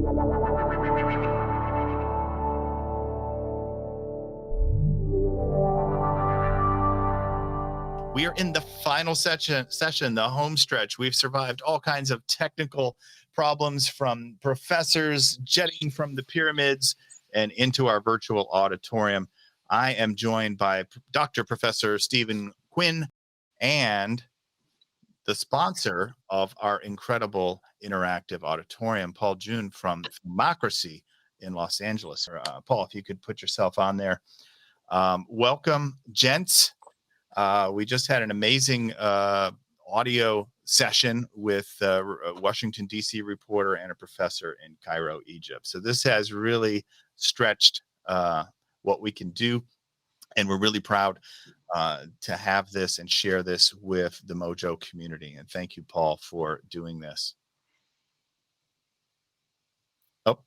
We are in the final session, the home stretch. We've survived all kinds of technical problems, from professors jetting from the pyramids and into our virtual auditorium. I am joined by Dr. Professor Stephen Quinn and the sponsor of our incredible interactive auditorium, Paul June from Filmocracy in Los Angeles. Paul, if you could put yourself on there. Welcome, gents. We just had an amazing audio session with a Washington, D.C. reporter and a professor in Cairo, Egypt. So this has really stretched what we can do. And we're really proud to have this and share this with the Mojo community. And thank you, Paul, for doing this. Oh.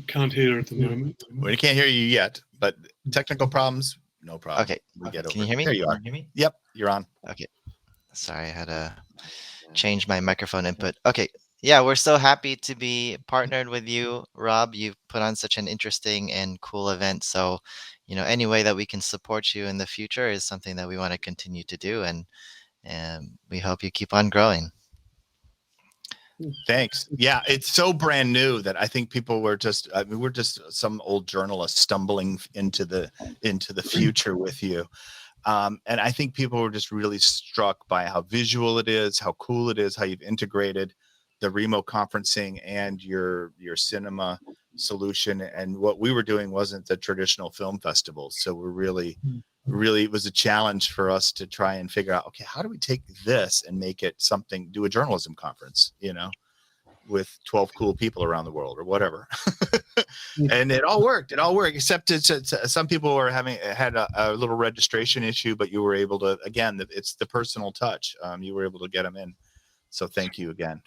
Can't hear at the moment. We can't hear you yet, but technical problems, no problem. Okay. We get over. Can you hear me? There you are. Can you hear me? Yep, you're on. Okay. Sorry, I had to change my microphone input. Okay. Yeah, we're so happy to be partnered with you, Rob. You've put on such an interesting and cool event. So, any way that we can support you in the future is something that we want to continue to do. And we hope you keep on growing. Thanks. Yeah, it's so brand new that I think people were just, we're just some old journalists stumbling into the future with you. And I think people were just really struck by how visual it is, how cool it is, how you've integrated the remote conferencing and your cinema solution. And what we were doing wasn't the traditional film festivals. So we're really, it was a challenge for us to try and figure out, okay, how do we take this and make it something, do a journalism conference, with 12 cool people around the world or whatever. And it all worked. Except some people were had a little registration issue, but you were able to, again, it's the personal touch. You were able to get them in. So thank you again.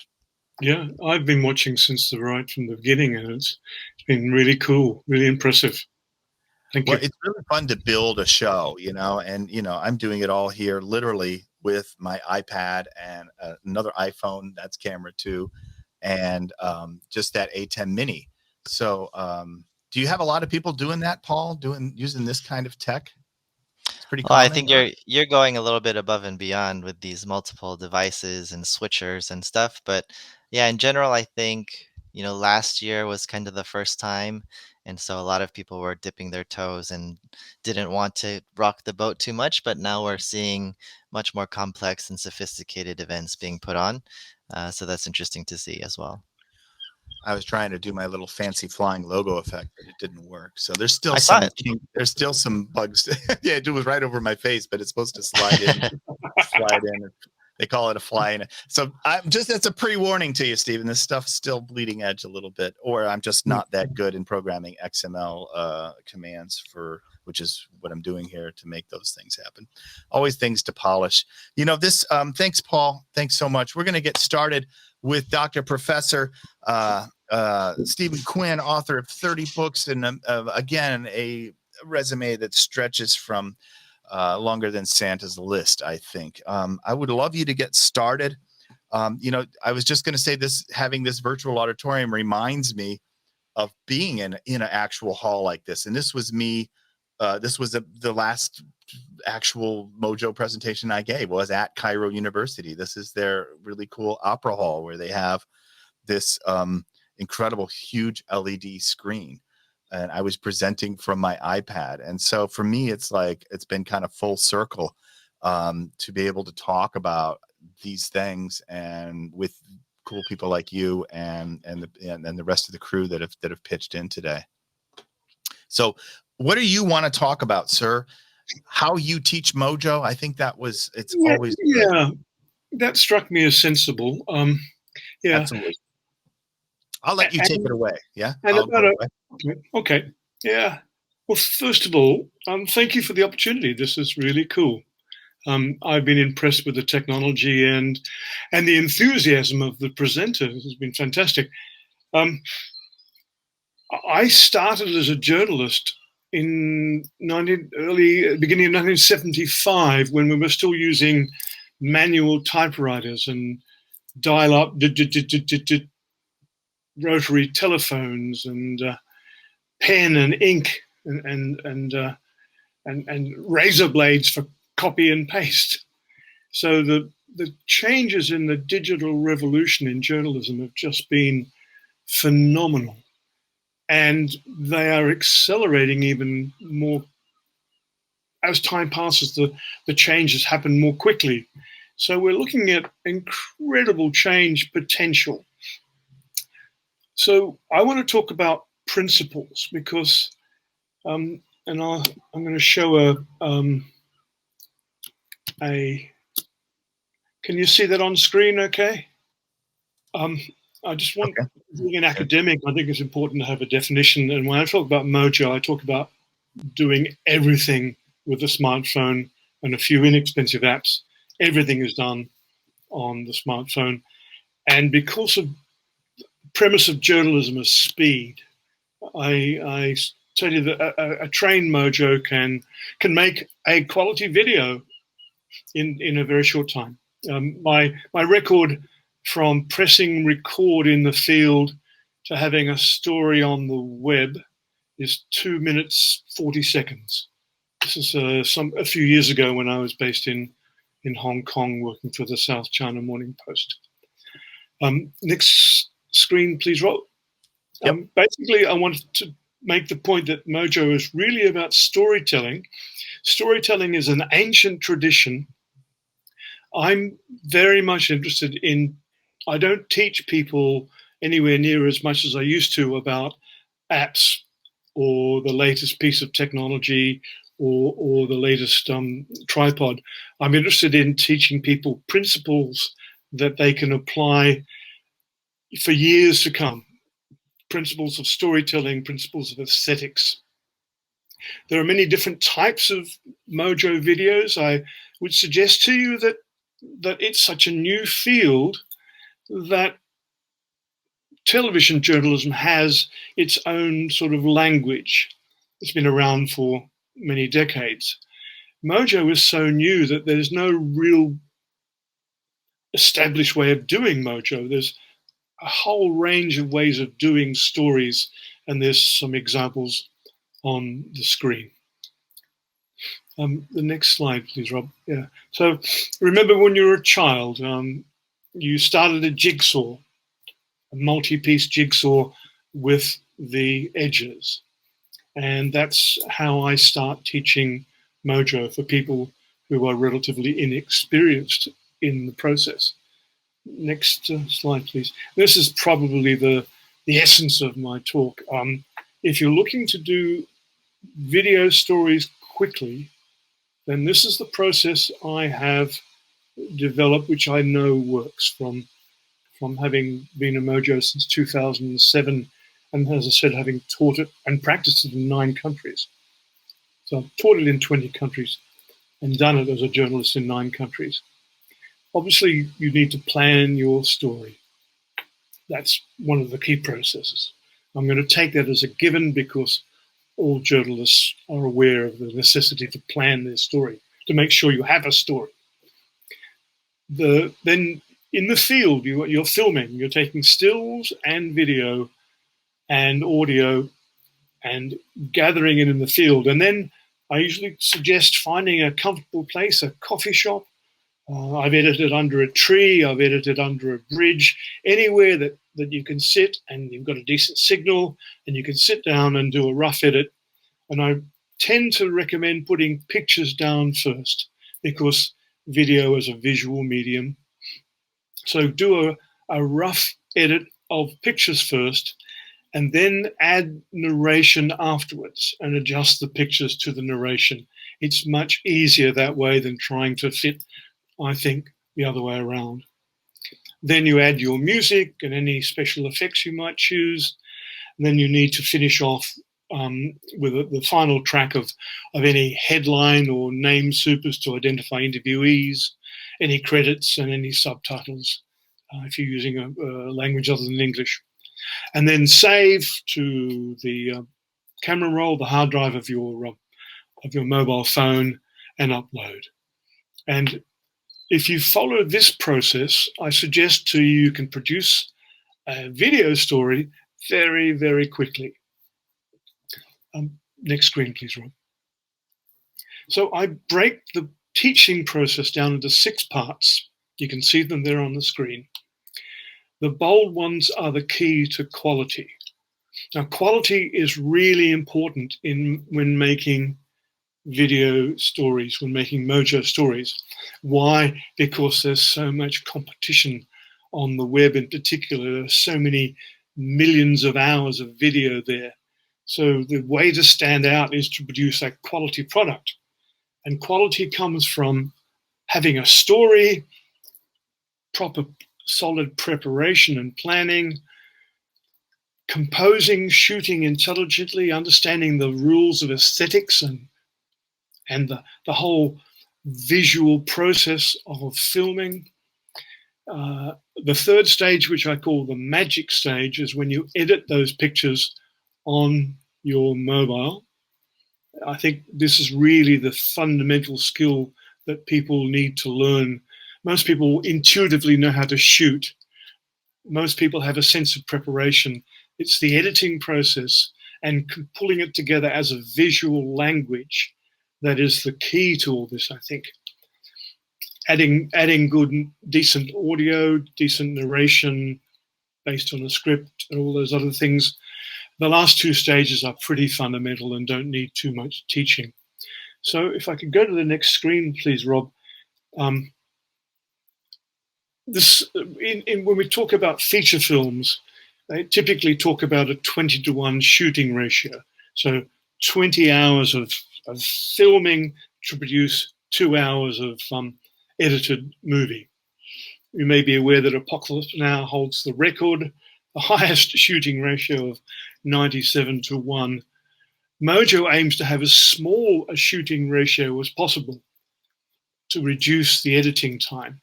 Yeah, I've been watching since right from the beginning, and it's been really cool, really impressive. Thank you. It's really fun to build a show, and I'm doing it all here literally with my iPad and another iPhone, that's camera 2, and just that A10 mini. So do you have a lot of people doing that, Paul, using this kind of tech? It's pretty common. Well, I think you're going a little bit above and beyond with these multiple devices and switchers and stuff. But yeah, in general, I think, last year was kind of the first time. And so a lot of people were dipping their toes and didn't want to rock the boat too much. But now we're seeing much more complex and sophisticated events being put on. So that's interesting to see as well. I was trying to do my little fancy flying logo effect, but it didn't work. So there's still some bugs. Yeah, it was right over my face, but it's supposed to slide in. They call it a fly in. So that's a pre-warning to you, Stephen. This stuff's still bleeding edge a little bit, or I'm just not that good in programming XML commands which is what I'm doing here to make those things happen. Always things to polish. Thanks, Paul. Thanks so much. We're going to get started with Dr. Professor Stephen Quinn, author of 30 books, and again, a resume that stretches from longer than Santa's list, I think. I would love you to get started. I was just going to say having this virtual auditorium reminds me of being in an actual hall like this. And this was me. This was the last actual Mojo presentation I gave was at Cairo University. This is their really cool opera hall where they have this incredible huge LED screen. And I was presenting from my iPad. And so for me, it's been kind of full circle to be able to talk about these things and with cool people like you and the rest of the crew that have pitched in today. So what do you want to talk about, sir? How you teach Mojo? I think always good. Yeah, that struck me as sensible. Yeah. Absolutely. I'll let you take it away. Yeah. Okay. Yeah. Well, first of all, thank you for the opportunity. This is really cool. I've been impressed with the technology and the enthusiasm of the presenter. This has been fantastic. I started as a journalist in beginning of 1975 when we were still using manual typewriters, and dial-up rotary telephones and pen and ink and razor blades for copy and paste. So the changes in the digital revolution in journalism have just been phenomenal, and they are accelerating even more as time passes. The changes happen more quickly, so we're looking at incredible change potential. So I want to talk about principles because, and I'm going to show Can you see that on screen? Okay. I just want, being an academic, I think it's important to have a definition. And when I talk about Mojo, I talk about doing everything with a smartphone and a few inexpensive apps. Everything is done on the smartphone. And because of the premise of journalism is speed, I tell you that a trained Mojo can make a quality video in a very short time. My record from pressing record in the field to having a story on the web is 2 minutes 40 seconds. This is a few years ago when I was based in Hong Kong working for the South China Morning Post. Next screen, please, Rob. Yep. Basically, I wanted to make the point that Mojo is really about storytelling. Storytelling is an ancient tradition. I'm very much interested in, I don't teach people anywhere near as much as I used to about apps or the latest piece of technology or the latest tripod. I'm interested in teaching people principles that they can apply for years to come. Principles of storytelling, principles of aesthetics. There are many different types of Mojo videos. I would suggest to you that it's such a new field that television journalism has its own sort of language. It's been around for many decades. Mojo is so new that there's no real established way of doing Mojo. There's a whole range of ways of doing stories, and there's some examples on the screen. The next slide, please, Rob. Yeah. So remember when you were a child, you started a jigsaw, a multi-piece jigsaw with the edges. And that's how I start teaching Mojo for people who are relatively inexperienced in the process. Next slide, please. This is probably the essence of my talk. If you're looking to do video stories quickly, then this is the process I have developed, which I know works from having been a Mojo since 2007, and as I said, having taught it and practiced it in 9 countries. So I've taught it in 20 countries and done it as a journalist in 9 countries. Obviously, you need to plan your story. That's one of the key processes. I'm going to take that as a given because all journalists are aware of the necessity to plan their story, to make sure you have a story. Then in the field, you're filming, you're taking stills and video and audio and gathering it in the field. And then I usually suggest finding a comfortable place, a coffee shop. I've edited under a tree, I've edited under a bridge, anywhere that you can sit and you've got a decent signal and you can sit down and do a rough edit. And I tend to recommend putting pictures down first because video is a visual medium. So do a rough edit of pictures first and then add narration afterwards and adjust the pictures to the narration. It's much easier that way than trying to fit, I think, the other way around. Then you add your music and any special effects you might choose. And then you need to finish off with the final track of any headline or name supers to identify interviewees, any credits and any subtitles if you're using a language other than English. And then save to the camera roll, the hard drive of your mobile phone, and upload. And if you follow this process, I suggest to you, you can produce a video story very, very quickly. Next screen, please, Rob. So I break the teaching process down into 6 parts. You can see them there on the screen. The bold ones are the key to quality. Now, quality is really important when making video stories, when making Mojo stories. Why? Because there's so much competition on the web in particular. There's so many millions of hours of video there. So the way to stand out is to produce a quality product. And quality comes from having a story, proper solid preparation and planning, composing, shooting intelligently, understanding the rules of aesthetics and the whole visual process of filming. The third stage, which I call the magic stage, is when you edit those pictures on your mobile. I think this is really the fundamental skill that people need to learn. Most people intuitively know how to shoot. Most people have a sense of preparation. It's the editing process and pulling it together as a visual language that is the key to all this, I think. Adding good, decent audio, decent narration based on a script and all those other things. The last 2 stages are pretty fundamental and don't need too much teaching. So if I could go to the next screen, please, Rob. When we talk about feature films, they typically talk about a 20-to-1 shooting ratio. So 20 hours of filming to produce 2 hours of edited movie. You may be aware that Apocalypse Now holds the record, the highest shooting ratio of 97-to-1. Mojo aims to have as small a shooting ratio as possible to reduce the editing time.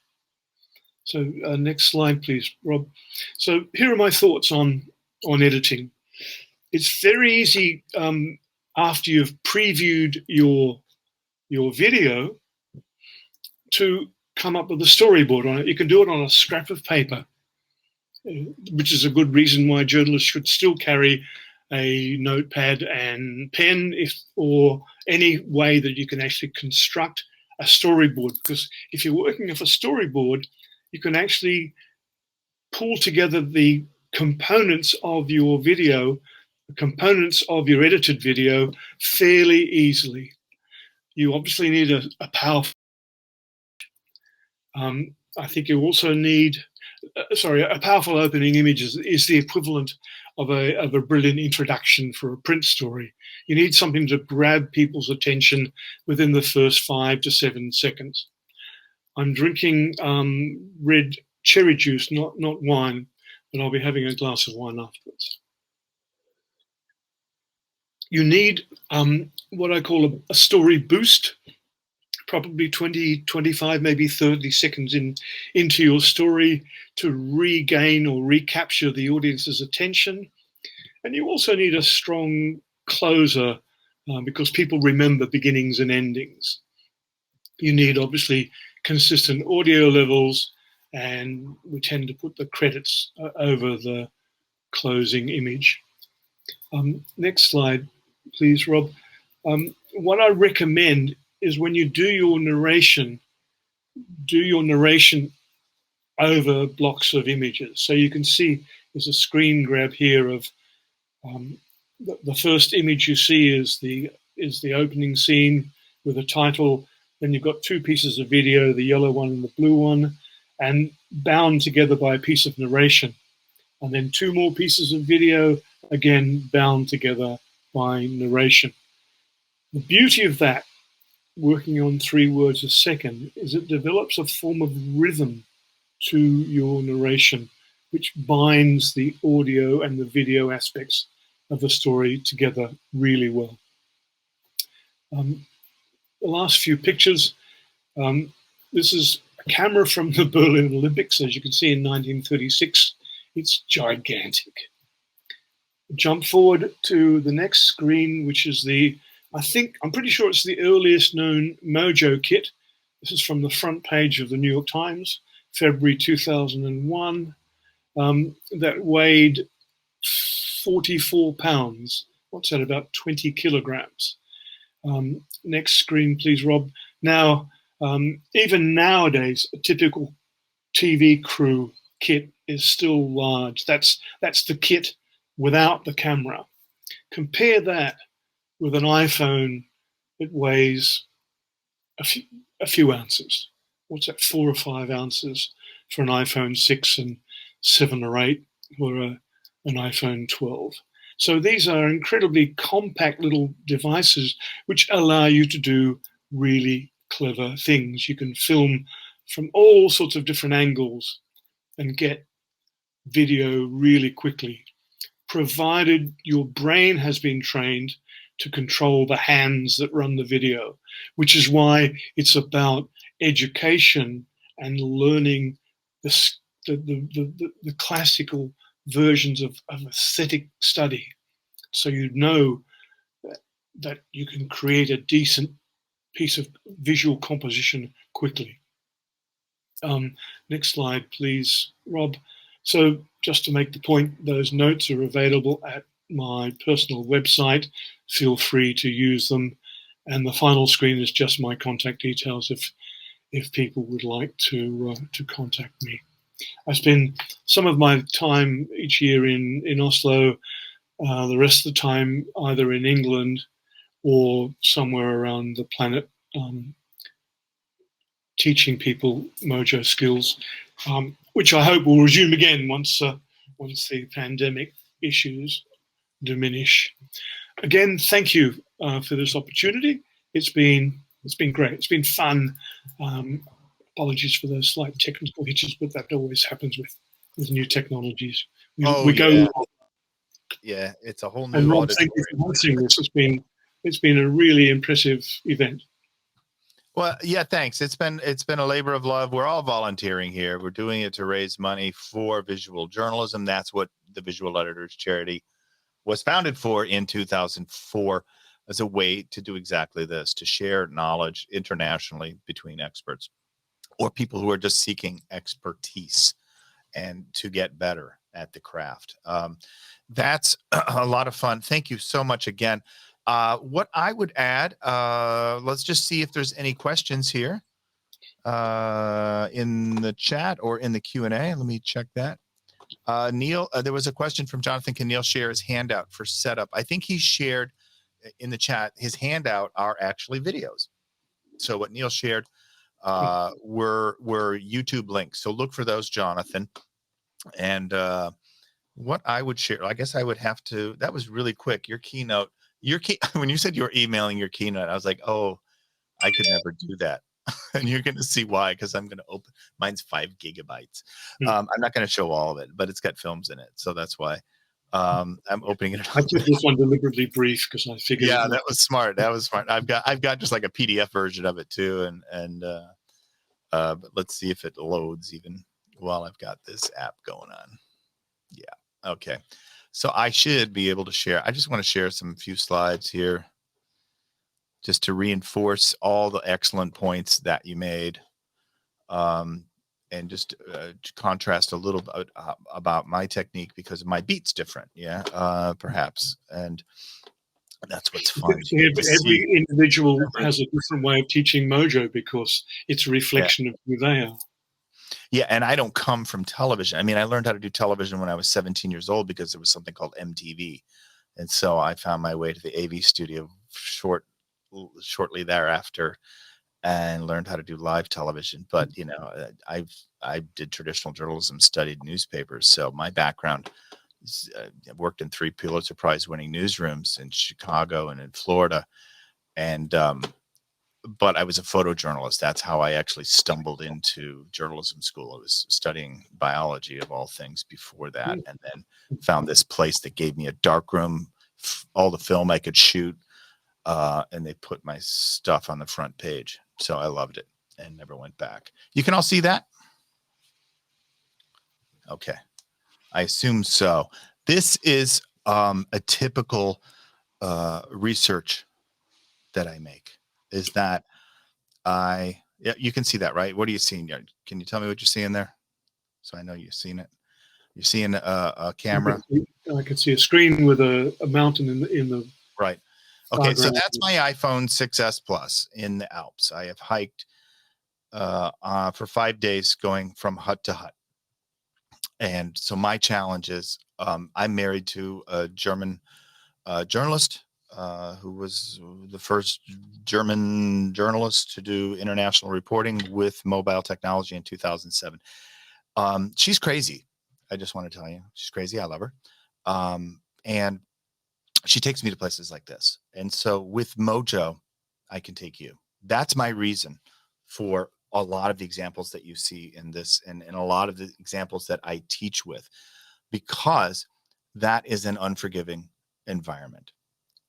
So next slide, please, Rob. So here are my thoughts on editing. It's very easy after you've previewed your video to come up with a storyboard on it. You can do it on a scrap of paper, which is a good reason why journalists should still carry a notepad and pen, or any way that you can actually construct a storyboard. Because if you're working off a storyboard, you can actually pull together the components of your video, the components of your edited video fairly easily. You obviously need a powerful. I think you also need, a powerful opening image is the equivalent of a brilliant introduction for a print story. You need something to grab people's attention within the first 5 to 7 seconds. I'm drinking red cherry juice, not wine, but I'll be having a glass of wine afterwards. You need what I call a story boost, probably 20, 25, maybe 30 seconds into your story to regain or recapture the audience's attention. And you also need a strong closer because people remember beginnings and endings. You need, obviously, consistent audio levels, and we tend to put the credits over the closing image. Next slide, please, Rob. What I recommend is when you do your narration over blocks of images. So you can see there's a screen grab here of the first image you see is the opening scene with a title. Then you've got 2 pieces of video, the yellow one and the blue one, and bound together by a piece of narration. And then 2 more pieces of video, again, bound together by narration. The beauty of that, working on 3 words a second, is it develops a form of rhythm to your narration, which binds the audio and the video aspects of the story together really well. The last few pictures, this is a camera from the Berlin Olympics, as you can see in 1936. It's gigantic. Jump forward to the next screen, which is I'm pretty sure it's the earliest known Mojo kit. This is from the front page of the New York Times, February 2001, that weighed 44 pounds. What's that, about 20 kilograms? Next screen, please, Rob. Now, even nowadays, a typical TV crew kit is still large. That's the kit without the camera. Compare that with an iPhone that weighs a few ounces. What's that, 4 or 5 ounces for an iPhone 6 and 7 or 8 for an iPhone 12. So these are incredibly compact little devices which allow you to do really clever things. You can film from all sorts of different angles and get video really quickly, provided your brain has been trained to control the hands that run the video, which is why it's about education and learning the classical versions of aesthetic study. So you know that you can create a decent piece of visual composition quickly. Next slide, please, Rob. So just to make the point, those notes are available at my personal website. Feel free to use them. And the final screen is just my contact details if people would like to contact me. I spend some of my time each year in Oslo, the rest of the time either in England or somewhere around the planet, teaching people Mojo skills, which I hope will resume again once the pandemic issues diminish. Again, thank you for this opportunity. It's been great. It's been fun. Apologies for those slight technical hitches, but that always happens with new technologies. We go. Yeah, it's a whole new. And Rob, thank you for hosting this. It's been a really impressive event. Well, yeah, thanks. It's been a labor of love. We're all volunteering here. We're doing it to raise money for visual journalism. That's what the Visual Editors Charity was founded for in 2004, as a way to do exactly this, to share knowledge internationally between experts or people who are just seeking expertise and to get better at the craft. That's a lot of fun. Thank you so much again. What I would add, let's just see if there's any questions here in the chat or in the Q&A. Let me check that. Neil, there was a question from Jonathan. Can Neil share his handout for setup? I think he shared in the chat, his handout are actually videos. So what Neil shared were YouTube links. So look for those, Jonathan. And what I would share, I guess I would have to, that was really quick. Your keynote, when you said you were emailing your keynote, I was like, oh, I could never do that. And you're going to see why, because I'm going to open, mine's 5 gigabytes. I'm not going to show all of it, but it's got films in it. So that's why I'm opening it. I took this one deliberately brief because I figured. Yeah, that was smart. That was smart. I've got just like a PDF version of it too. But let's see if it loads even while I've got this app going on. Yeah. Okay. So I should be able to share. I just want to share some few slides here just to reinforce all the excellent points that you made. And just to contrast a little bit about my technique, because my beat's different. Yeah, perhaps. And that's what's fun. Every individual has a different way of teaching Mojo because it's a reflection of who they are. Yeah, and I don't come from television. I mean, I learned how to do television when I was 17 years old because there was something called MTV. And so I found my way to the AV studio shortly thereafter and learned how to do live television. But, you know, I did traditional journalism, studied newspapers. So my background is, I worked in 3 Pulitzer Prize winning newsrooms in Chicago and in Florida. And, but I was a photojournalist. That's how I actually stumbled into journalism school. I was studying biology of all things before that, and then found this place that gave me a dark room, all the film I could shoot, and they put my stuff on the front page. So I loved it and never went back. You can all see that? Okay. I assume so. This is a typical research that I make, is that I Yeah, you can see that, right? What are you seeing? Can you tell me what you're seeing there? So I know you've seen it. You're seeing a camera. I could see a screen with a mountain in the Right. Okay, so foreground. that's my iPhone 6S Plus in the Alps. I have hiked for 5 days going from hut to hut. And so my challenge is I'm married to a German journalist who was the first German journalist to do international reporting with mobile technology in 2007. She's crazy. I just want to tell you, she's crazy. I love her. And she takes me to places like this. And so with Mojo, I can take you. That's my reason for a lot of the examples that you see in this and a lot of the examples that I teach with, because that is an unforgiving environment.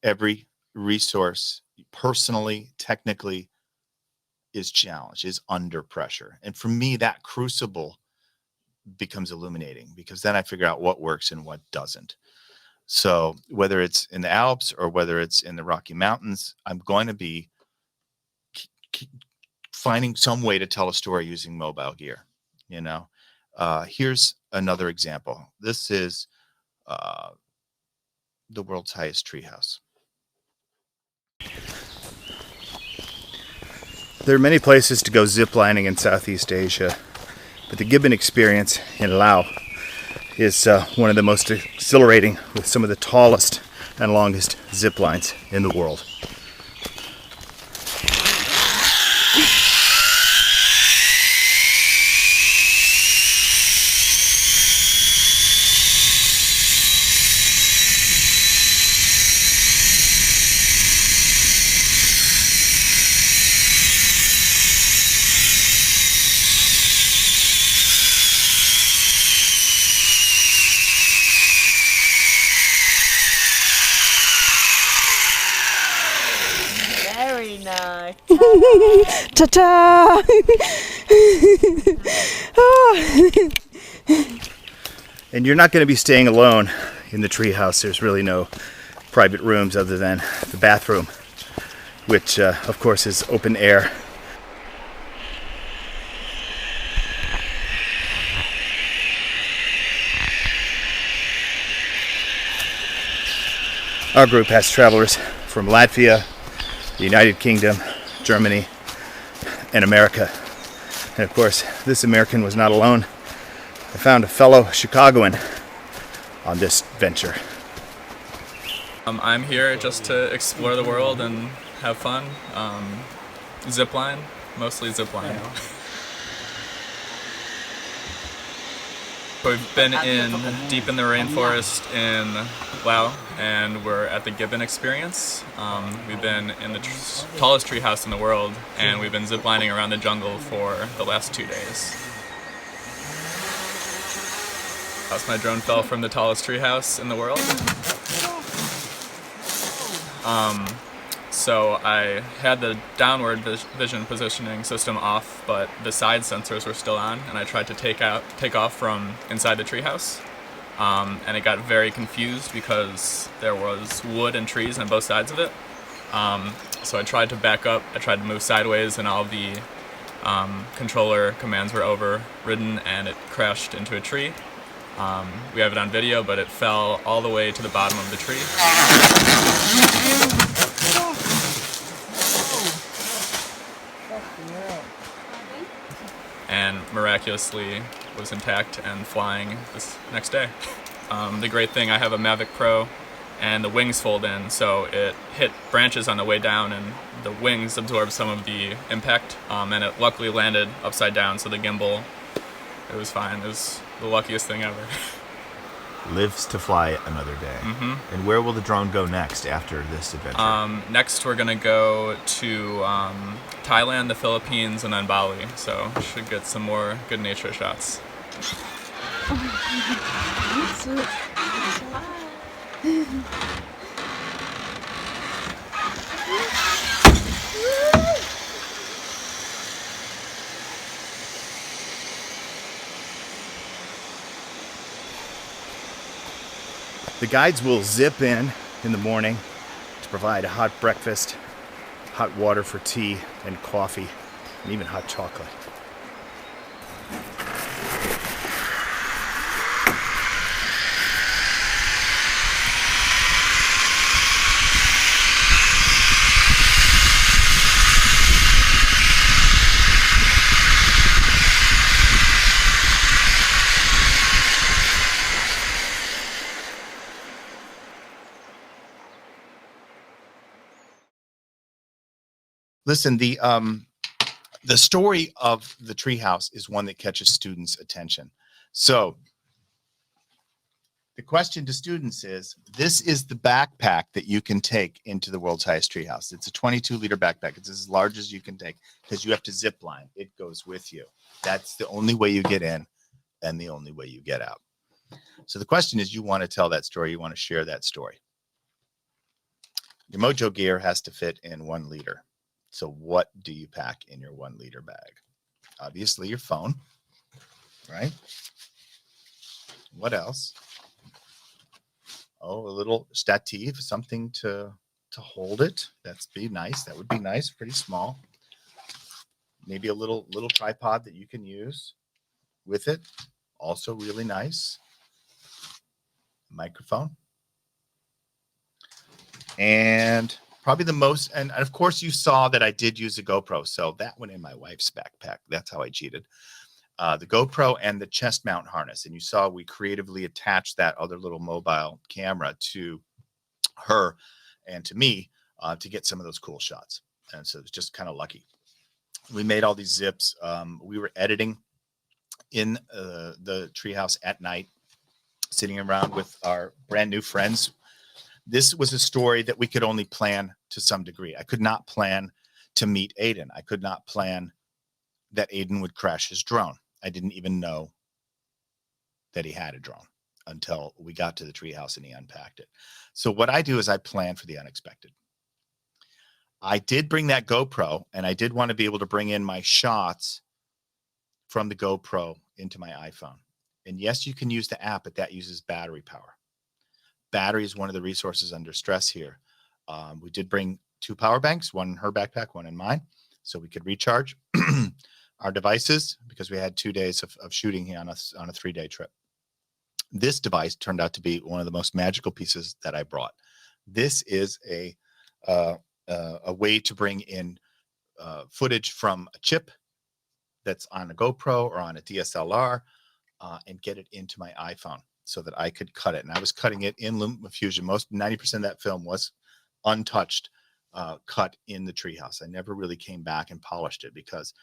Every resource, personally, technically, is challenged, is under pressure. And for me, that crucible becomes illuminating, because then I figure out what works and what doesn't. So whether it's in the Alps or whether it's in the Rocky Mountains, I'm going to be finding some way to tell a story using mobile gear. Here's another example. This is the world's highest treehouse. There are many places to go ziplining in Southeast Asia, but the Gibbon experience in Laos is one of the most exhilarating, with some of the tallest and longest zip lines in the world. Ta-ta! And you're not going to be staying alone in the treehouse. There's really no private rooms other than the bathroom, which of course is open air. Our group has travelers from Latvia, the United Kingdom, Germany, and America. And of course, this American was not alone. I found a fellow Chicagoan on this venture. I'm here just to explore the world and have fun. Zipline, mostly zipline. We've been deep in the rainforest in Laos, and we're at the Gibbon experience. We've been in the tallest treehouse in the world, and we've been ziplining around the jungle for the last 2 days. My drone fell from the tallest treehouse in the world. So I had the downward vision positioning system off, but the side sensors were still on, and I tried to take off from inside the treehouse. And it got very confused because there was wood and trees on both sides of it. So I tried to back up, I tried to move sideways, and all the controller commands were overridden, and it crashed into a tree. We have it on video, but it fell all the way to the bottom of the tree. And miraculously was intact and flying this next day. The great thing, I have a Mavic Pro, and the wings fold in, so it hit branches on the way down, and the wings absorbed some of the impact, and it luckily landed upside down, so the gimbal, it was fine. It was the luckiest thing ever. Lives to fly another day. Mm-hmm. And where will the drone go next after this adventure? Next we're going to go to Thailand, the Philippines, and then Bali, so should get some more good nature shots. The guides will zip in the morning to provide a hot breakfast, hot water for tea and coffee, and even hot chocolate. Listen, the story of the treehouse is one that catches students' attention. So the question to students is, this is the backpack that you can take into the world's highest treehouse. It's a 22-liter backpack. It's as large as you can take because you have to zip line. It goes with you. That's the only way you get in and the only way you get out. So the question is, you want to tell that story. You want to share that story. Your Mojo gear has to fit in 1 liter. So what do you pack in your 1 liter bag? Obviously your phone, right? What else? Oh, a little stative, something to hold it. That's be nice. That would be nice. Pretty small. Maybe a little tripod that you can use with it. Also really nice. Microphone. And probably the most, and of course you saw that I did use a GoPro. So that went in my wife's backpack. That's how I cheated. The GoPro and the chest mount harness. And you saw we creatively attached that other little mobile camera to her and to me to get some of those cool shots. And so it's just kind of lucky. We made all these zips. We were editing in the treehouse at night, sitting around with our brand new friends. This was a story that we could only plan to some degree. I could not plan to meet Aiden. I could not plan that Aiden would crash his drone. I didn't even know that he had a drone until we got to the treehouse and he unpacked it. So what I do is I plan for the unexpected. I did bring that GoPro, and I did want to be able to bring in my shots from the GoPro into my iPhone. And yes, you can use the app, but that uses battery power. Battery is one of the resources under stress here. We did bring 2 power banks, one in her backpack, one in mine, so we could recharge our devices because we had 2 days of shooting here on a 3-day trip. This device turned out to be one of the most magical pieces that I brought. This is a way to bring in footage from a chip that's on a GoPro or on a DSLR and get it into my iPhone so that I could cut it. And I was cutting it in LumaFusion. 90% of that film was untouched, cut in the treehouse. I never really came back and polished it because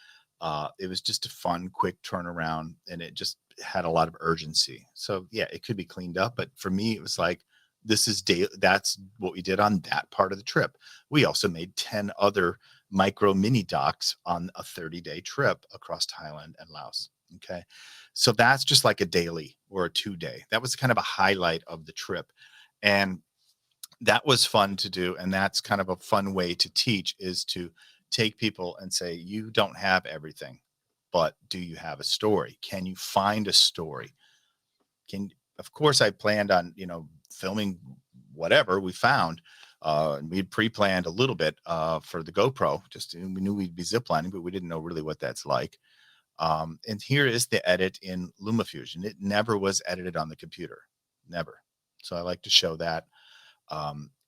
it was just a fun, quick turnaround, and it just had a lot of urgency. So yeah, it could be cleaned up, but for me, it was like, this is that's what we did on that part of the trip. We also made 10 other micro mini docs on a 30-day trip across Thailand and Laos. Okay. So that's just like a daily or a 2-day. That was kind of a highlight of the trip. And that was fun to do. And that's kind of a fun way to teach, is to take people and say, you don't have everything, but do you have a story? Can you find a story? Of course, I planned on, filming whatever we found. And we'd pre-planned a little bit for the GoPro. We knew we'd be ziplining, but we didn't know really what that's like. And here is the edit in LumaFusion. It never was edited on the computer, never. So I like to show that.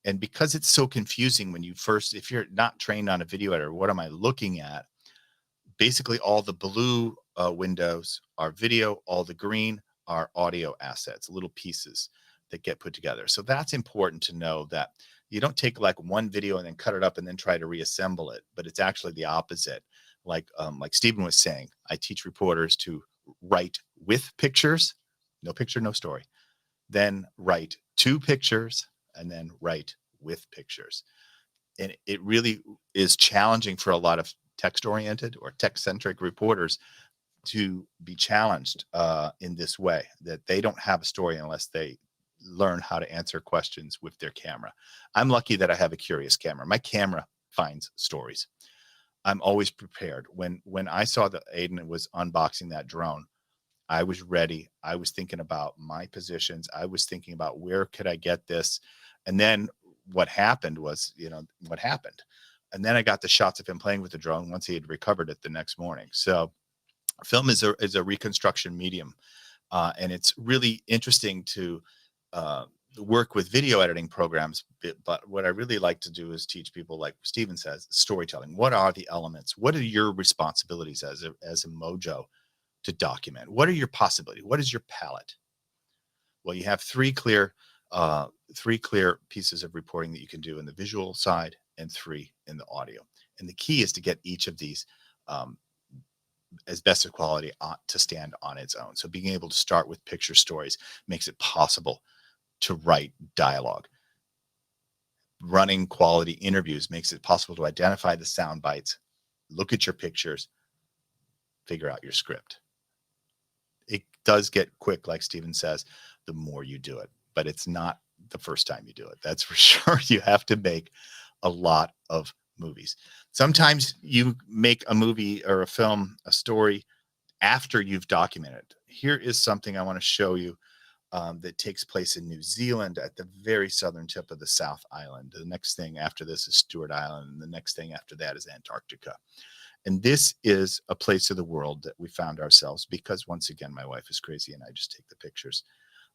And because it's so confusing when if you're not trained on a video editor, what am I looking at? Basically, all the blue windows are video, all the green are audio assets, little pieces that get put together. So that's important to know, that you don't take like one video and then cut it up and then try to reassemble it, but it's actually the opposite. Like Stephen was saying, I teach reporters to write with pictures, no picture, no story, then write 2 pictures, and then write with pictures. And it really is challenging for a lot of text-oriented or tech-centric reporters to be challenged in this way, that they don't have a story unless they learn how to answer questions with their camera. I'm lucky that I have a curious camera. My camera finds stories. I'm always prepared. When I saw that Aiden was unboxing that drone, I was ready. I was thinking about my positions. I was thinking about where could I get this? And then what happened was, what happened. And then I got the shots of him playing with the drone once he had recovered it the next morning. So film is a reconstruction medium. And it's really interesting to work with video editing programs. But what I really like to do is teach people, like Steven says, storytelling. What are the elements? What are your responsibilities as a Mojo to document? What are your possibilities? What is your palette? Well, you have three clear pieces of reporting that you can do in the visual side and 3 in the audio. And the key is to get each of these as best of quality to stand on its own. So being able to start with picture stories makes it possible to write dialogue. Running quality interviews makes it possible to identify the sound bites, look at your pictures, figure out your script. It does get quick, like Steven says, the more you do it, but it's not the first time you do it. That's for sure. You have to make a lot of movies. Sometimes you make a movie or a film, a story, after you've documented. Here is something I want to show you that takes place in New Zealand at the very southern tip of the South Island. The next thing after this is Stewart Island, and the next thing after that is Antarctica. And this is a place of the world that we found ourselves because, once again, my wife is crazy and I just take the pictures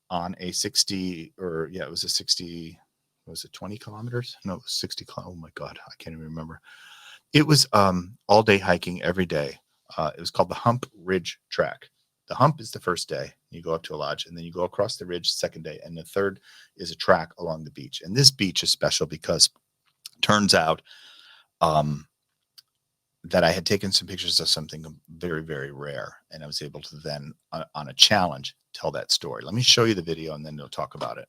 on a 60, or yeah, it was a 60, was it 20 kilometers? No, it was 60. Oh my God, I can't even remember. It was all day hiking every day. It was called the Hump Ridge Track. The hump is the first day. You go up to a lodge, and then you go across the ridge the second day. And the third is a track along the beach. And this beach is special because it turns out that I had taken some pictures of something very, very rare. And I was able to then, on a challenge, tell that story. Let me show you the video, and then we'll talk about it.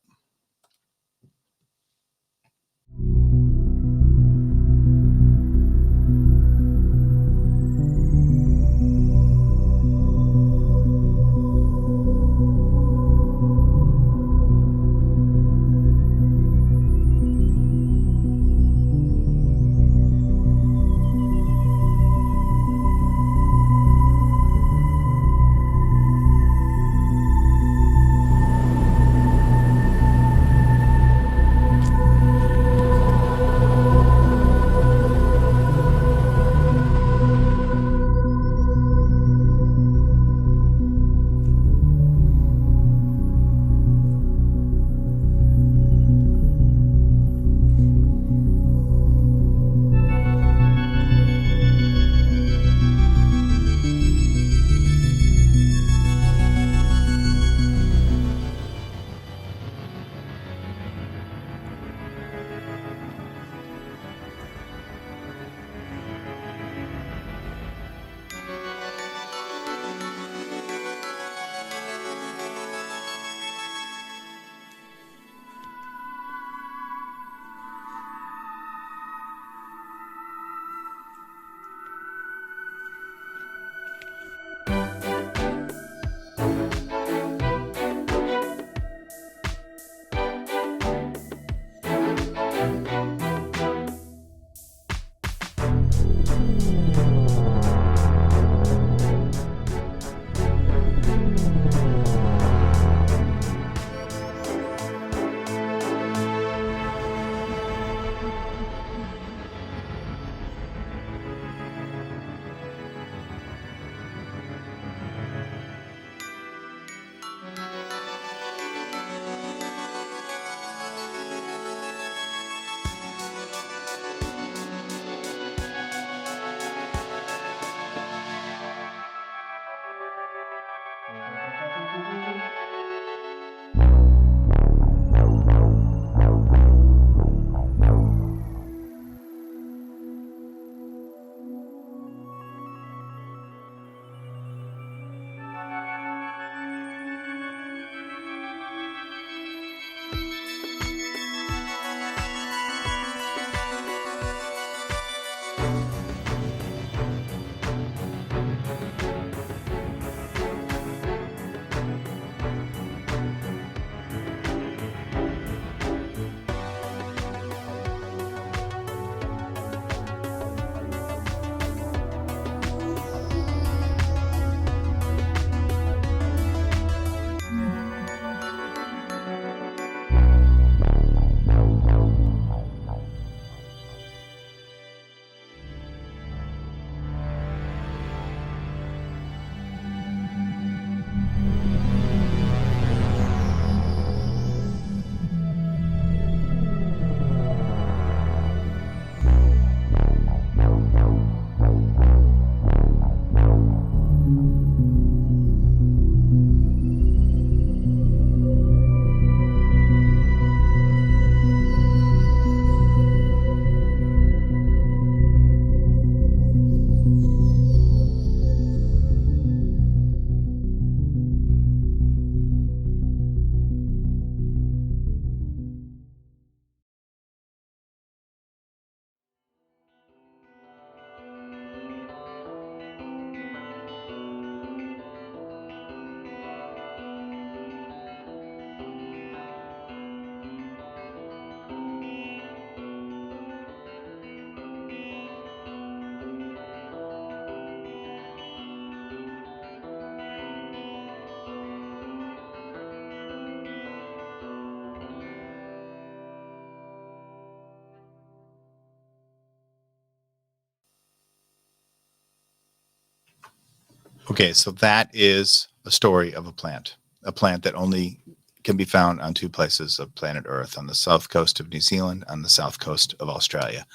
Okay, so that is a story of a plant that only can be found on two places of planet Earth, on the south coast of New Zealand, on the south coast of Australia.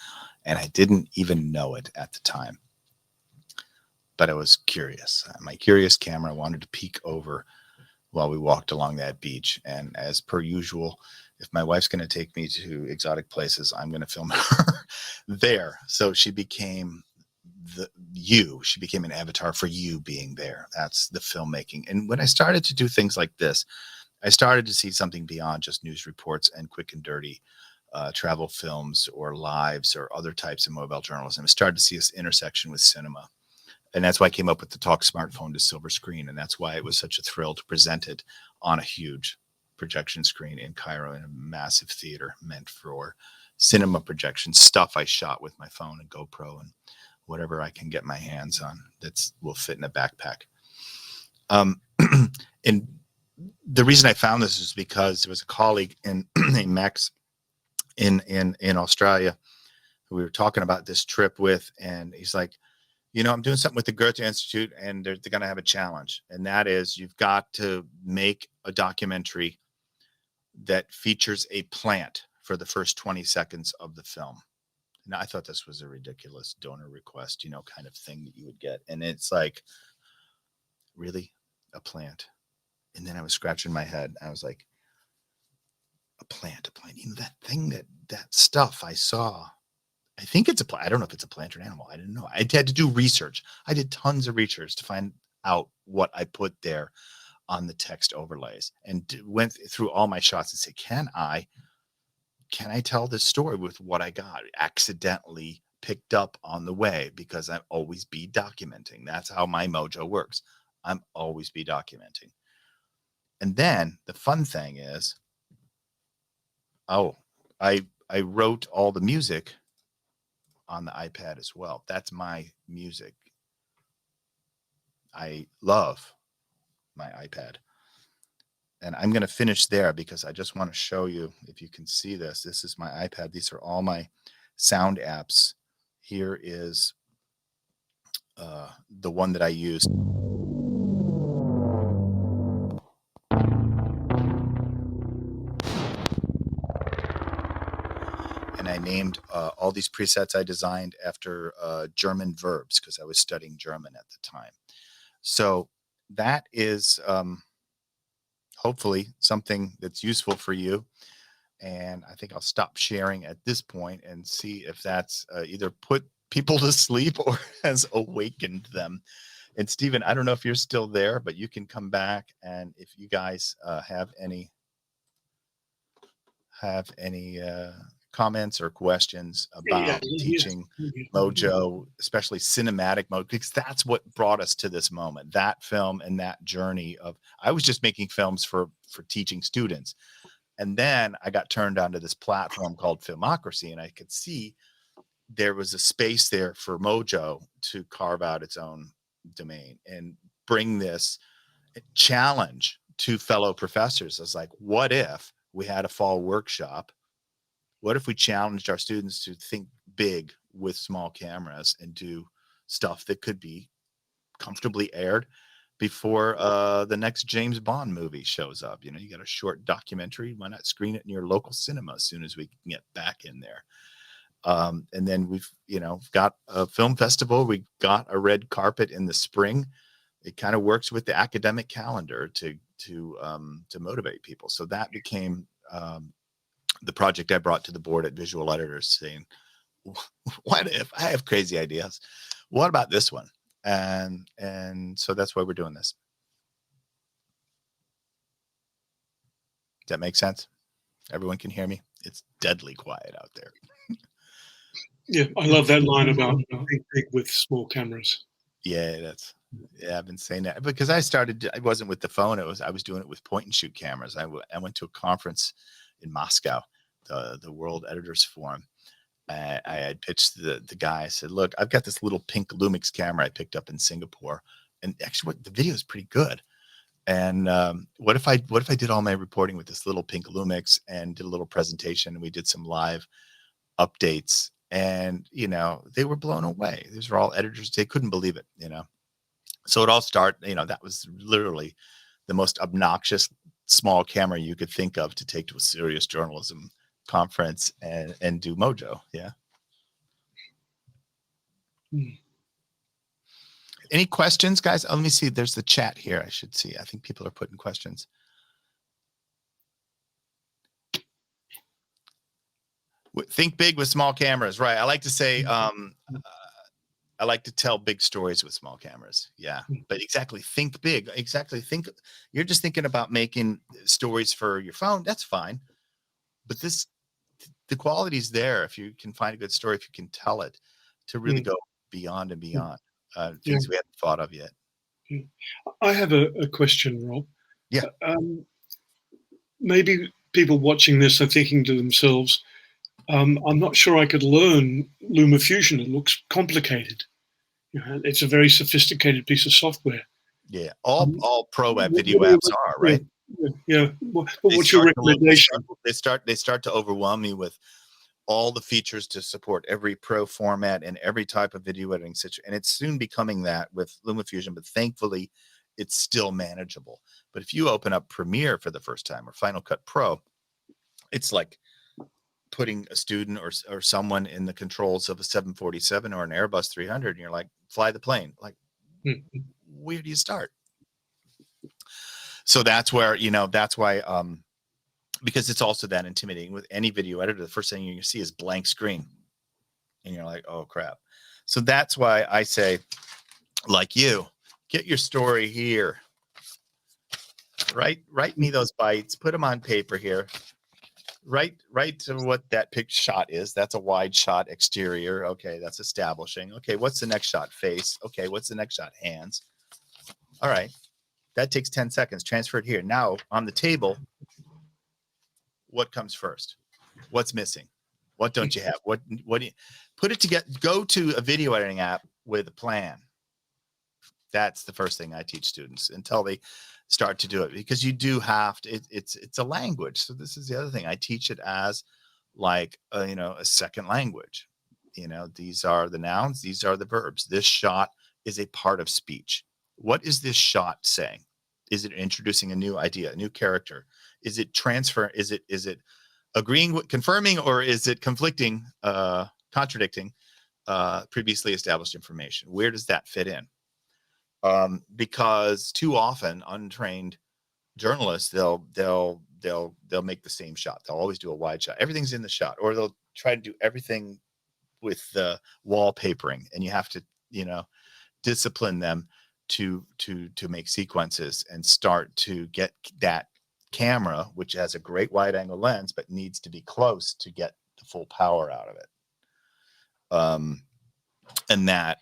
And I didn't even know it at the time, but I was curious. My curious camera wanted to peek over while we walked along that beach. And as per usual, if my wife's going to take me to exotic places, I'm going to film her there. So she became she became an avatar for you being there. That's the filmmaking. And when I started to do things like this, I started to see something beyond just news reports and quick and dirty travel films or lives or other types of mobile journalism. I started to see this intersection with cinema. And that's why I came up with the Talk Smartphone to Silver Screen. And that's why it was such a thrill to present it on a huge projection screen in Cairo in a massive theater meant for cinema projection stuff I shot with my phone and GoPro and whatever I can get my hands on that will fit in a backpack. And the reason I found this is because there was a colleague named Max in Australia who we were talking about this trip with, and he's like, I'm doing something with the Goethe Institute, and they're going to have a challenge, and that is you've got to make a documentary that features a plant for the first 20 seconds of the film. And I thought this was a ridiculous donor request, kind of thing that you would get. And it's like, really? A plant? And then I was scratching my head. I was like, a plant. That thing, that stuff I saw. I think it's a plant. I don't know if it's a plant or an animal. I didn't know. I had to do research. I did tons of research to find out what I put there on the text overlays and went through all my shots and said, can I tell this story with what I got accidentally picked up on the way? Because I'm always be documenting. That's how my Mojo works. I'm always be documenting. And then the fun thing is, I wrote all the music on the iPad as well. That's my music. I love my iPad. And I'm going to finish there because I just want to show you, if you can see this. This is my iPad. These are all my sound apps. Here is the one that I use. And I named all these presets I designed after German verbs because I was studying German at the time. So that is hopefully something that's useful for you. And I think I'll stop sharing at this point and see if that's either put people to sleep or has awakened them. And Stephen, I don't know if you're still there, but you can come back. And if you guys have any comments or questions about teaching Mojo, especially cinematic mode, because that's what brought us to this moment, that film and that journey of, I was just making films for teaching students. And then I got turned onto this platform called Filmocracy, and I could see there was a space there for Mojo to carve out its own domain and bring this challenge to fellow professors. I was like, what if we had a fall workshop? What if we challenged our students to think big with small cameras and do stuff that could be comfortably aired before the next James Bond movie shows up? You got a short documentary. Why not screen it in your local cinema as soon as we can get back in there? And then we've, got a film festival. We got a red carpet in the spring. It kind of works with the academic calendar to motivate people. So that became the project I brought to the board at Visual Editors, saying, what if I have crazy ideas? What about this one? And so that's why we're doing this. Does that make sense? Everyone can hear me? It's deadly quiet out there. Yeah, I love that line about think big with small cameras. Yeah, I've been saying that because I wasn't with the phone. I was doing it with point and shoot cameras. I went to a conference in Moscow, the World Editors Forum. I had pitched the guy. I said, look, I've got this little pink Lumix camera I picked up in Singapore, and actually the video is pretty good. And what if I did all my reporting with this little pink Lumix and did a little presentation, and we did some live updates, and they were blown away. These are all editors. They couldn't believe it, So it all started, that was literally the most obnoxious small camera you could think of to take to a serious journalism conference and do Mojo. Yeah. Any questions, guys? Let me see. There's the chat here. I should see. I think people are putting questions. Think big with small cameras, right? I like to say, I like to tell big stories with small cameras. Yeah, but exactly. Think big. Exactly. You're just thinking about making stories for your phone. That's fine. But the quality's there. If you can find a good story, if you can tell it, to really go beyond and beyond things we haven't thought of yet. I have a question, Rob. Yeah. Maybe people watching this are thinking to themselves, I'm not sure I could learn LumaFusion. It looks complicated. It's a very sophisticated piece of software. Yeah, all pro web video apps are, right? Yeah. What's your recommendation? They start to overwhelm me with all the features to support every pro format and every type of video editing situation. And it's soon becoming that with LumaFusion, but thankfully it's still manageable. But if you open up Premiere for the first time or Final Cut Pro, it's like putting a student or someone in the controls of a 747 or an Airbus 300, and you're like, fly the plane. Like, where do you start? So that's where, that's why, because it's also that intimidating with any video editor. The first thing you see is blank screen and you're like, oh crap. So that's why I say, like, you get your story here, write me those bites, put them on paper here, write to what that picture shot is. That's a wide shot exterior. Okay. That's establishing. Okay. What's the next shot? Face. Okay. What's the next shot? Hands. All right. That takes 10 seconds. Transfer it here. Now on the table, what comes first? What's missing? What don't you have? What do you put it together? Go to a video editing app with a plan. That's the first thing I teach students until they start to do it, because you do have to, it's a language. So this is the other thing. I teach it as like, a second language. These are the nouns. These are the verbs. This shot is a part of speech. What is this shot saying? Is it introducing a new idea, a new character? Is it transfer? Is it agreeing with, confirming, or is it conflicting, contradicting previously established information? Where does that fit in? Because too often untrained journalists, they'll make the same shot. They'll always do a wide shot. Everything's in the shot, or they'll try to do everything with the wallpapering, and you have to, discipline them to make sequences and start to get that camera, which has a great wide angle lens, but needs to be close to get the full power out of it. And that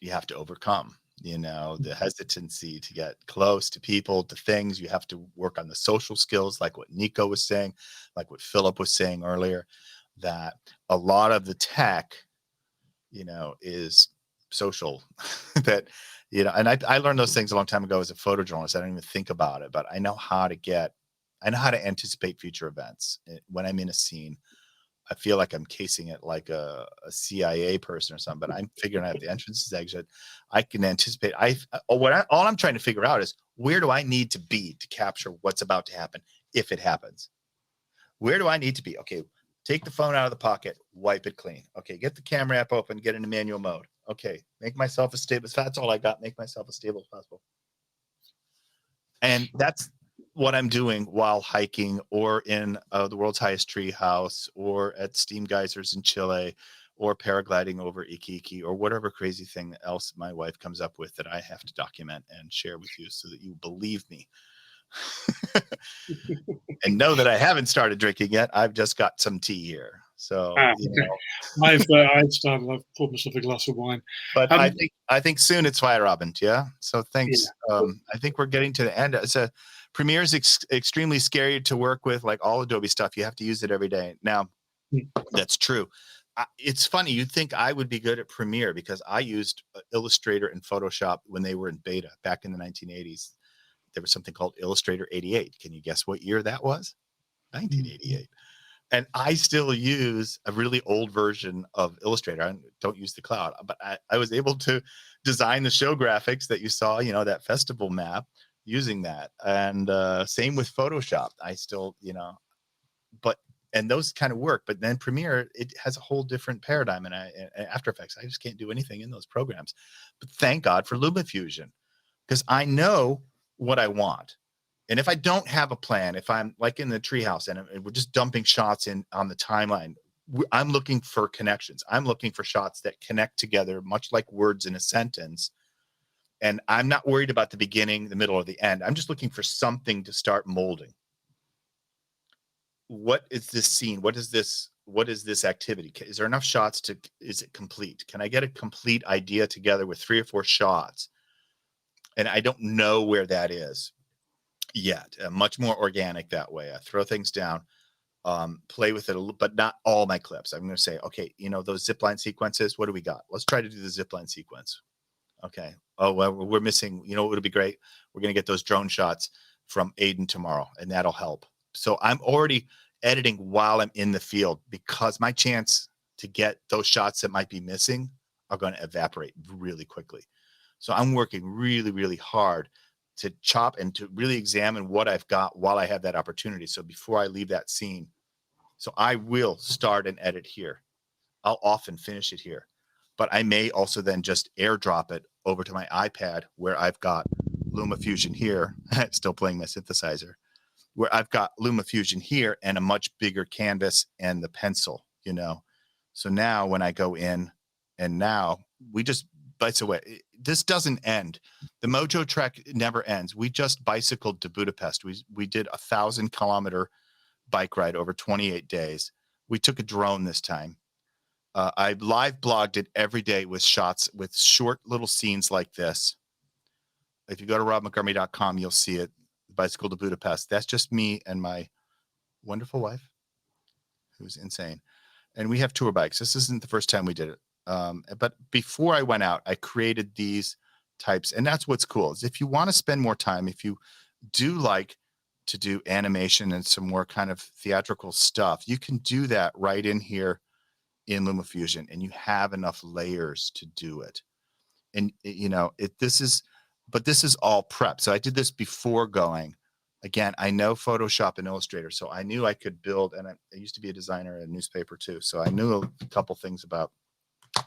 you have to overcome, the hesitancy to get close to people, to things. You have to work on the social skills, like what Nico was saying, like what Philip was saying earlier, that a lot of the tech, is social. That, and I learned those things a long time ago as a photojournalist. I don't even think about it, but I know how to anticipate future events. When I'm in a scene, I feel like I'm casing it like a CIA person or something, but I'm figuring out the entrances, exit. I can anticipate. All I'm trying to figure out is, where do I need to be to capture what's about to happen if it happens? Where do I need to be? Okay, take the phone out of the pocket, wipe it clean. Okay, get the camera app open, get into manual mode. Okay, make myself as stable. If that's all I got, make myself as stable as possible. And that's what I'm doing while hiking, or in the world's highest tree house, or at steam geysers in Chile, or paragliding over Iquique, or whatever crazy thing else my wife comes up with that I have to document and share with you so that you believe me. And know that I haven't started drinking yet. I've just got some tea here. So I've started. I've poured myself a glass of wine. But I think soon it's Fire Robin. Yeah. So thanks. Yeah. I think we're getting to the end. Premiere is extremely scary to work with, like all Adobe stuff. You have to use it every day. Now, that's true. It's funny. You'd think I would be good at Premiere because I used Illustrator and Photoshop when they were in beta back in the 1980s. There was something called Illustrator 88. Can you guess what year that was? 1988. And I still use a really old version of Illustrator. I don't use the cloud, but I was able to design the show graphics that you saw, that festival map using that. And same with Photoshop. I still, and those kind of work. But then Premiere, it has a whole different paradigm. And After Effects, I just can't do anything in those programs. But thank God for LumaFusion, because I know what I want. And if I don't have a plan, if I'm like in the treehouse and we're just dumping shots in on the timeline, I'm looking for connections. I'm looking for shots that connect together, much like words in a sentence. And I'm not worried about the beginning, the middle, or the end. I'm just looking for something to start molding. What is this scene? What is this activity? Is there enough shots is it complete? Can I get a complete idea together with 3 or 4 shots? And I don't know where that is yet. Much more organic that way. I throw things down, play with it a little, but not all my clips. I'm going to say, okay, those zipline sequences, what do we got? Let's try to do the zipline sequence. Okay. Oh, well, we're missing, it would be great. We're going to get those drone shots from Aiden tomorrow, and that'll help. So I'm already editing while I'm in the field, because my chance to get those shots that might be missing are going to evaporate really quickly. So I'm working really, really hard to chop and to really examine what I've got while I have that opportunity. So before I leave that scene, so I will start and edit here. I'll often finish it here, but I may also then just airdrop it over to my iPad, where I've got LumaFusion here, still playing my synthesizer, where I've got LumaFusion here and a much bigger canvas and the pencil, So now when I go in, and now we just bites away. This doesn't end. The Mojo trek never ends. We just bicycled to Budapest. We did 1,000-kilometer bike ride over 28 days. We took a drone this time. I live blogged it every day with shots, with short little scenes like this. If you go to robbmontgomery.com, you'll see it. Bicycle to Budapest. That's just me and my wonderful wife, who's insane. And we have tour bikes. This isn't the first time we did it. But before I went out, I created these types. And that's what's cool, is if you want to spend more time, if you do like to do animation and some more kind of theatrical stuff, you can do that right in here in LumaFusion, and you have enough layers to do it. And this is all prep. So I did this before going. Again, I know Photoshop and Illustrator, so I knew I could build, and I used to be a designer at a newspaper too. So I knew a couple things about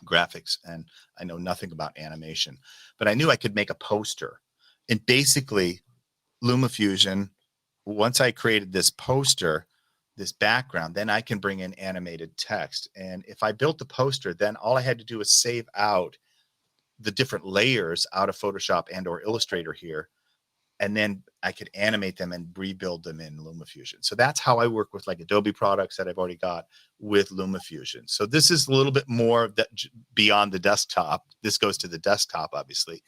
graphics, and I know nothing about animation, but I knew I could make a poster. And basically LumaFusion, once I created this poster, this background, then I can bring in animated text. And if I built the poster, then all I had to do was save out the different layers out of Photoshop and or Illustrator here. And then I could animate them and rebuild them in LumaFusion. So that's how I work with like Adobe products that I've already got with LumaFusion. So this is a little bit more that beyond the desktop. This goes to the desktop, obviously,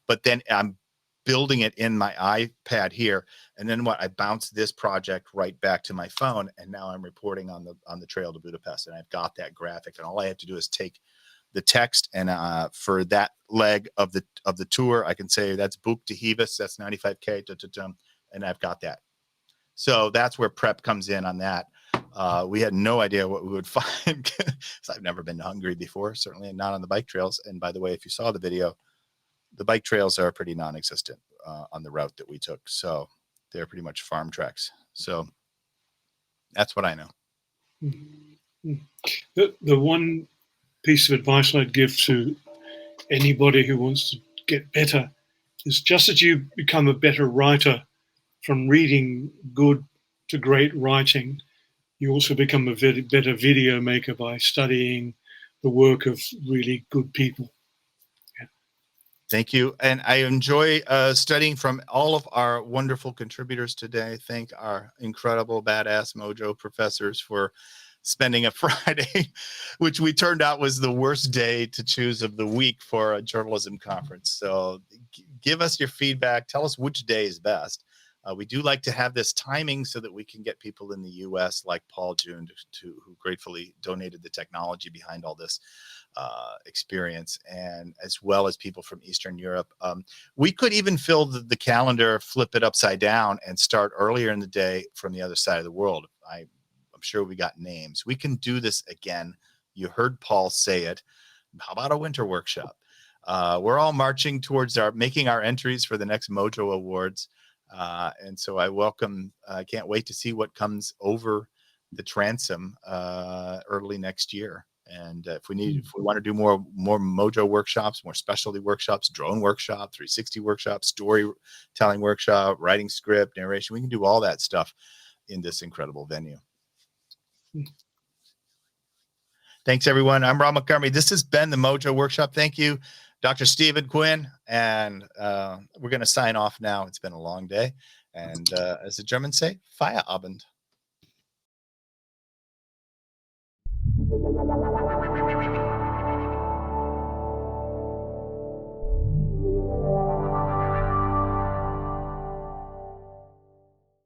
but then I'm building it in my iPad here. And then I bounce this project right back to my phone. And now I'm reporting on the trail to Budapest, and I've got that graphic, and all I have to do is take the text, and for that leg of the tour, I can say that's Buk to Hevis, that's 95K, and I've got that. So that's where prep comes in on that. We had no idea what we would find, because I've never been to Hungary before, certainly not on the bike trails. And by the way, if you saw the video, the bike trails are pretty non-existent on the route that we took. So they're pretty much farm tracks. So that's what I know. The one piece of advice I'd give to anybody who wants to get better is, just as you become a better writer from reading good to great writing, you also become a better video maker by studying the work of really good people. Yeah. Thank you. And I enjoy studying from all of our wonderful contributors today. Thank our incredible badass Mojo professors for spending a Friday, which we turned out was the worst day to choose of the week for a journalism conference. So give us your feedback. Tell us which day is best. We do like to have this timing so that we can get people in the U.S. like Paul June, who gratefully donated the technology behind all this experience, and as well as people from Eastern Europe. We could even fill the calendar, flip it upside down, and start earlier in the day from the other side of the world. I'm sure we got names. We can do this again. You heard Paul say it. How about a winter workshop? We're all marching towards making our entries for the next Mojo Awards. And so I can't wait to see what comes over the transom early next year. And if we want to do more Mojo workshops, more specialty workshops, drone workshop, 360 workshop, storytelling workshop, writing script, narration, we can do all that stuff in this incredible venue. Thanks, everyone. I'm Robb Montgomery. This has been the Mojo Workshop. Thank you, Dr. Stephen Quinn. And we're going to sign off now. It's been a long day. And as the Germans say, Feierabend.